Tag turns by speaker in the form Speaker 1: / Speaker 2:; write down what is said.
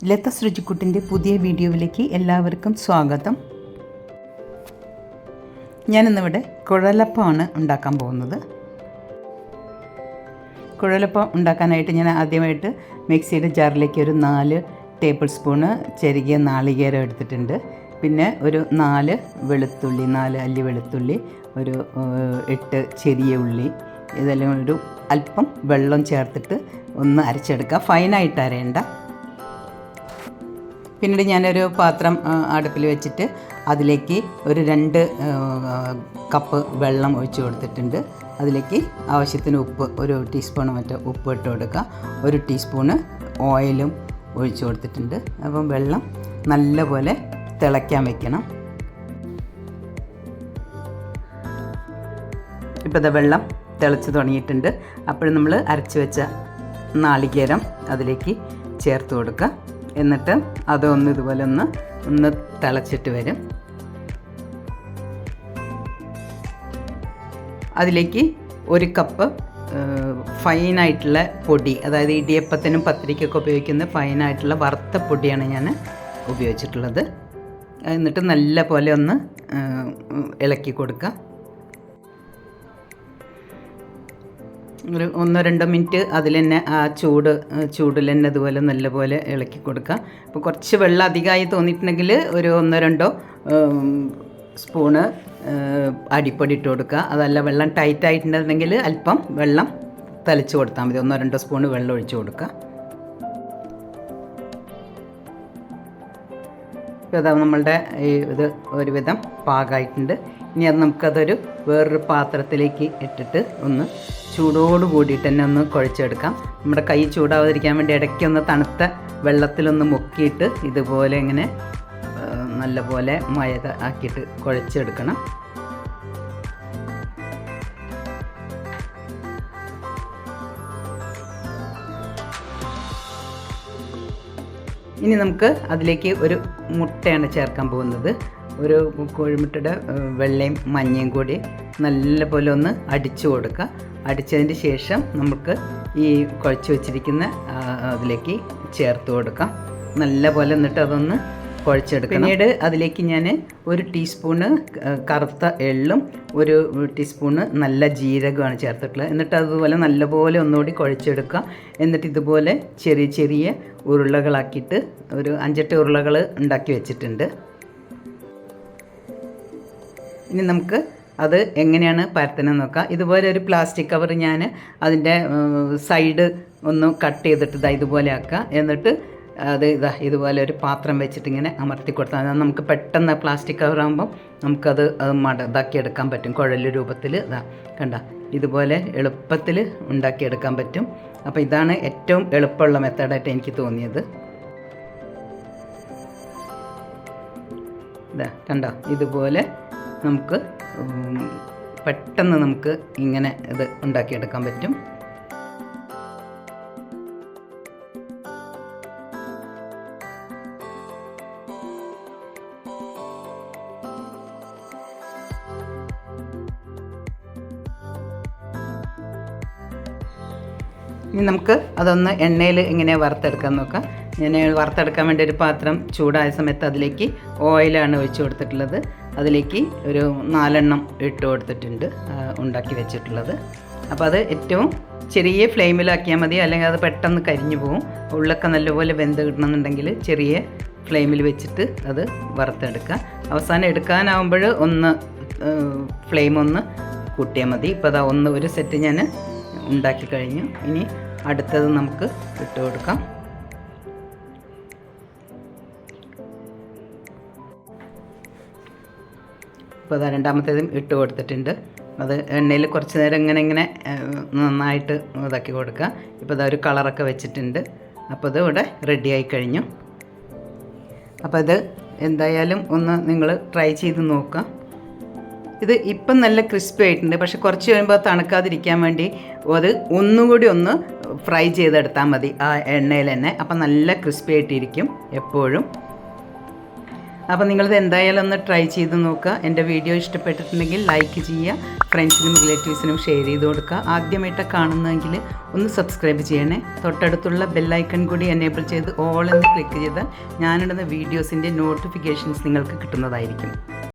Speaker 1: ലത ശ്രുചിക്കുട്ടിൻ്റെ പുതിയ വീഡിയോയിലേക്ക് എല്ലാവർക്കും സ്വാഗതം. ഞാനിന്നിവിടെ കുഴലപ്പമാണ് ഉണ്ടാക്കാൻ പോകുന്നത്. കുഴലപ്പം ഉണ്ടാക്കാനായിട്ട് ഞാൻ ആദ്യമായിട്ട് മിക്സിയുടെ ജാറിലേക്ക് ഒരു 4 ടേബിൾ സ്പൂണ് ചെറിയ നാളികേരം എടുത്തിട്ടുണ്ട്. പിന്നെ ഒരു 4 വെളുത്തുള്ളി, 4 അല്ലി വെളുത്തുള്ളി, ഒരു 8 ചെറിയ ഉള്ളി, ഇതെല്ലാം ഒരു അല്പം വെള്ളം ചേർത്തിട്ട് ഒന്ന് അരച്ചെടുക്കുക. ഫൈനായിട്ട് അരയണ്ട. പിന്നീട് ഞാനൊരു പാത്രം അടുപ്പിൽ വെച്ചിട്ട് അതിലേക്ക് ഒരു 2 കപ്പ് വെള്ളം ഒഴിച്ച് കൊടുത്തിട്ടുണ്ട്. അതിലേക്ക് ആവശ്യത്തിന് ഉപ്പ്, ഒരു ടീസ്പൂൺ ഉപ്പ് ഇട്ട് കൊടുക്കുക. ഒരു ടീസ്പൂണ് ഓയിലും ഒഴിച്ച് കൊടുത്തിട്ടുണ്ട്. അപ്പം വെള്ളം നല്ലപോലെ തിളയ്ക്കാൻ വെക്കണം. ഇപ്പോൾ ഇത് വെള്ളം തിളച്ച് തുടങ്ങിയിട്ടുണ്ട്. അപ്പോൾ നമ്മൾ അരച്ച് വെച്ച നാളികേരം അതിലേക്ക് ചേർത്ത് കൊടുക്കുക. എന്നിട്ട് അതൊന്ന് ഇതുപോലെ ഒന്ന് തിളച്ചിട്ട് വരും. അതിലേക്ക് 1 കപ്പ് ഫൈനായിട്ടുള്ള പൊടി, അതായത് ഇടിയപ്പത്തിനും പത്തിരിക്കൊക്കെ ഉപയോഗിക്കുന്ന ഫൈനായിട്ടുള്ള വറുത്ത പൊടിയാണ് ഞാൻ ഉപയോഗിച്ചിട്ടുള്ളത്. എന്നിട്ട് നല്ല പോലെ ഒന്ന് ഇളക്കി കൊടുക്കുക. ഒരു 1-2 മിനിറ്റ് അതിൽ തന്നെ ആ ചൂടിൽ തന്നെ അതുപോലെ നല്ലപോലെ ഇളക്കി കൊടുക്കുക. അപ്പോൾ കുറച്ച് വെള്ളം അധികമായി തോന്നിയിട്ടുണ്ടെങ്കിൽ ഒരു 1-2 സ്പൂണ് അരിപ്പൊടി ഇട്ട് കൊടുക്കുക. അതല്ല വെള്ളം ടൈറ്റായിട്ടുണ്ടെങ്കിൽ അല്പം വെള്ളം തളിച്ച് കൊടുത്താൽ മതി. 1-2 സ്പൂണ് വെള്ളം ഒഴിച്ച് കൊടുക്കുക. ഇപ്പോൾ അതാ നമ്മളുടെ ഇത് ഒരുവിധം പാകമായിട്ടുണ്ട്. ഇനി അത് നമുക്കതൊരു വേറൊരു പാത്രത്തിലേക്ക് ഇട്ടിട്ട് ഒന്ന് ചൂടോട് കൂടിയിട്ട് തന്നെ ഒന്ന് കുഴച്ചെടുക്കാം. നമ്മുടെ കൈ ചൂടാവാതിരിക്കാൻ വേണ്ടി ഇടയ്ക്കൊന്ന് തണുത്ത വെള്ളത്തിലൊന്ന് മുക്കിയിട്ട് ഇതുപോലെ ഇങ്ങനെ നല്ലപോലെ മയ ആക്കിയിട്ട് കുഴച്ചെടുക്കണം. ഇനി നമുക്ക് അതിലേക്ക് ഒരു മുട്ടയാണ് ചേർക്കാൻ പോകുന്നത്. ഒരു കോഴിമുട്ടയുടെ വെള്ളയും മഞ്ഞയും കൂടി നല്ലപോലെ ഒന്ന് അടിച്ചു കൊടുക്കുക. അടിച്ചതിന് ശേഷം നമുക്ക് ഈ കുഴച്ച് വെച്ചിരിക്കുന്ന അതിലേക്ക് ചേർത്ത് കൊടുക്കാം. നല്ലപോലെ എന്നിട്ട് അതൊന്ന് കുഴച്ചെടുക്കാം. പിന്നീട് അതിലേക്ക് ഞാൻ 1 ടീസ്പൂണ് കറുത്ത എള്ളും 1 ടീസ്പൂണ് നല്ല ജീരകമാണ് ചേർത്തിട്ടുള്ളത്. എന്നിട്ട് അതുപോലെ നല്ലപോലെ ഒന്നുകൂടി കുഴച്ചെടുക്കുക. എന്നിട്ട് ഇതുപോലെ ചെറിയ ചെറിയ ഉരുളകളാക്കിയിട്ട് ഒരു 5-8 ഉരുളകൾ ഉണ്ടാക്കി വെച്ചിട്ടുണ്ട്. ഇനി നമുക്ക് അത് എങ്ങനെയാണ് പരത്തണമെന്ന് നോക്കാം. ഇതുപോലെ ഒരു പ്ലാസ്റ്റിക് കവർ ഞാൻ അതിൻ്റെ സൈഡ് ഒന്ന് കട്ട് ചെയ്തിട്ട് ഇതുപോലെ ആക്കുക. എന്നിട്ട് അത് ഇതുപോലെ ഒരു പാത്രം വെച്ചിട്ട് ഇങ്ങനെ അമർത്തി കൊടുത്താൽ നമുക്ക് പെട്ടെന്ന് പ്ലാസ്റ്റിക് കവറാകുമ്പം നമുക്കത് ഇതാക്കിയെടുക്കാൻ പറ്റും. കുഴൽ രൂപത്തിൽ കണ്ട ഇതുപോലെ എളുപ്പത്തിൽ ഉണ്ടാക്കിയെടുക്കാൻ പറ്റും. അപ്പോൾ ഇതാണ് ഏറ്റവും എളുപ്പമുള്ള മെത്തേഡായിട്ട് എനിക്ക് തോന്നിയത്. കണ്ടോ, ഇതുപോലെ നമുക്ക് പെട്ടെന്ന് നമുക്ക് ഇങ്ങനെ ഇത് ഉണ്ടാക്കിയെടുക്കാൻ പറ്റും. ഇനി നമുക്ക് അതൊന്ന് എണ്ണയിൽ എങ്ങനെ വറുത്തെടുക്കാൻ നോക്കാം. ഞാൻ വറുത്തെടുക്കാൻ വേണ്ടി ഒരു പാത്രം ചൂടായ സമയത്ത് അതിലേക്ക് ഓയിലാണ് ഒഴിച്ച് കൊടുത്തിട്ടുള്ളത്. അതിലേക്ക് ഒരു 4 എണ്ണം ഇട്ട് കൊടുത്തിട്ടുണ്ട് ഉണ്ടാക്കി വെച്ചിട്ടുള്ളത്. അപ്പോൾ അത് ഏറ്റവും ചെറിയ ഫ്ലെയിമിലാക്കിയാൽ മതി, അല്ലെങ്കിൽ അത് പെട്ടെന്ന് കരിഞ്ഞു പോകും. ഉള്ളൊക്കെ നല്ലപോലെ വെന്ത് കിട്ടണമെന്നുണ്ടെങ്കിൽ ചെറിയ ഫ്ലെയിമിൽ വെച്ചിട്ട് അത് വറുത്തെടുക്കുക. അവസാനം എടുക്കാനാവുമ്പോൾ ഒന്ന് ഫ്ലെയിം ഒന്ന് കൂട്ടിയാൽ മതി. ഇപ്പോൾ അതാ ഒരു സെറ്റ് ഞാൻ ഉണ്ടാക്കി കഴിഞ്ഞു. ഇനി അടുത്തത് നമുക്ക് ഇട്ട് കൊടുക്കാം. ഇപ്പോൾ അത് രണ്ടാമത്തേതും ഇട്ട് കൊടുത്തിട്ടുണ്ട്. അത് എണ്ണയിൽ കുറച്ച് നേരം ഇങ്ങനെ നന്നായിട്ട് ഇതാക്കി കൊടുക്കുക. ഇപ്പോൾ അതൊരു കളറൊക്കെ വെച്ചിട്ടുണ്ട്. അപ്പോൾ ഇത് ഇവിടെ റെഡിയായി കഴിഞ്ഞു. അപ്പോൾ ഇത് എന്തായാലും ഒന്ന് നിങ്ങൾ ട്രൈ ചെയ്ത് നോക്കുക. ഇത് ഇപ്പം നല്ല ക്രിസ്പി ആയിട്ടുണ്ട്. പക്ഷെ കുറച്ച് കഴിയുമ്പോൾ തണുക്കാതിരിക്കാൻ വേണ്ടി അത് ഒന്നുകൂടി ഒന്ന് ഫ്രൈ ചെയ്തെടുത്താൽ മതി ആ എണ്ണയിൽ തന്നെ. അപ്പം നല്ല ക്രിസ്പി ആയിട്ടിരിക്കും എപ്പോഴും. അപ്പോൾ നിങ്ങളിത് എന്തായാലും ഒന്ന് ട്രൈ ചെയ്ത് നോക്കുക. എൻ്റെ വീഡിയോ ഇഷ്ടപ്പെട്ടിട്ടുണ്ടെങ്കിൽ ലൈക്ക് ചെയ്യുക, ഫ്രണ്ട്സിനും റിലേറ്റീവ്സിനും ഷെയർ ചെയ്ത് കൊടുക്കുക. ആദ്യമായിട്ട് കാണുന്നതെങ്കിൽ ഒന്ന് സബ്സ്ക്രൈബ് ചെയ്യണേ. തൊട്ടടുത്തുള്ള ബെല്ലൈക്കൺ കൂടി എനേബിൾ ചെയ്ത് ഓൾ എന്ന് ക്ലിക്ക് ചെയ്താൽ ഞാനിടുന്ന വീഡിയോസിൻ്റെ നോട്ടിഫിക്കേഷൻസ് നിങ്ങൾക്ക് കിട്ടുന്നതായിരിക്കും.